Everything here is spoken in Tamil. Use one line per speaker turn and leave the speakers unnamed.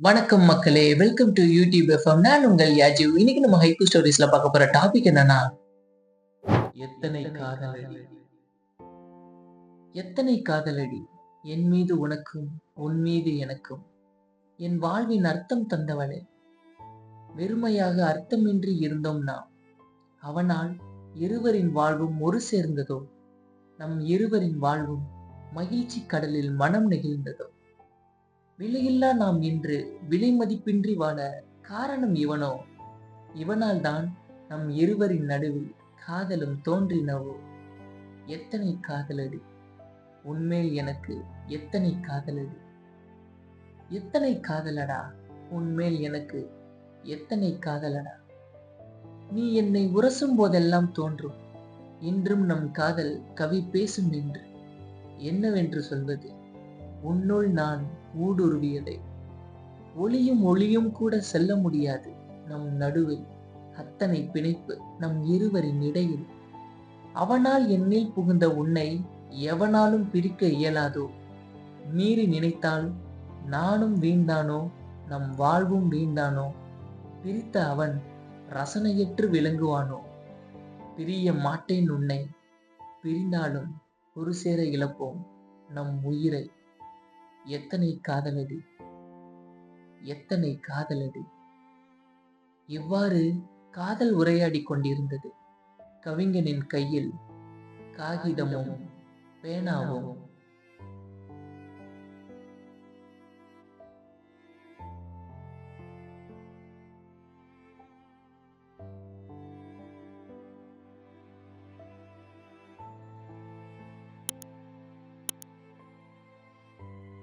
வணக்கம் மக்களே, வெல்கம் டு யூடியூப் எஃப்எம். நான் உங்கள் யாஜிவ். இன்னைக்கு நம்ம ஹைக்கூ ஸ்டோரிஸ்ல பார்க்க போற டாபிக் என்னன்னா, எத்தனை காதலடி. எத்தனை காதலடி, என் மீது உனக்கும் உன் மீது எனக்கும். என் வாழ்வின் அர்த்தம் தந்தவளே, வெறுமையாக அர்த்தமின்றி இருந்தோம் நாம். அவனால் இருவரின் வாழ்வும் ஒரு சேர்ந்ததோ, நம் இருவரின் வாழ்வும் மகிழ்ச்சி கடலில் மனம் நெகிழ்ந்ததோ. விலையில்லா நாம் இன்று விலை மதிப்பின்றி வாழ காரணம் இவனோ. இவனால் தான் நம் இருவரின் நடுவில் காதலும் தோன்றினவோ. எத்தனை காதலடி, உன்மேல் எனக்கு எத்தனை காதலடி. எத்தனை காதலடா, உன்மேல் எனக்கு எத்தனை காதலடா. நீ என்னை உரசும் போதெல்லாம் தோன்றும், இன்றும் நம் காதல் கவி பேசும் என்று. என்னவென்று சொல்வது, உன்னுள் நான் ஊடுருவியதை. ஒளியும் கூட செல்ல முடியாது நம் நடுவில். அத்தனை பிணைப்பு நம் இருவரின் இடையில். அவனால் என்னில் புகுந்த உன்னை எவனாலும் பிரிக்க இயலாதோ. மீறி நினைத்தால் நானும் வீழ்ந்தானோ, நம் வாழ்வும் வீழ்ந்தானோ. பிரித்த அவன் ரசனையற்று விளங்குவானோ. பிரிய மாட்டேன் உன்னை, பிரிந்தாலும் ஒரு சேர இழப்போம் நம் உயிரை. எத்தனை காதலடி, எத்தனை காதலடி. இவ்வாறு காதல் உரையாடி கொண்டிருந்தது கவிஞனின் கையில் காகிதமும் பேனாவும்.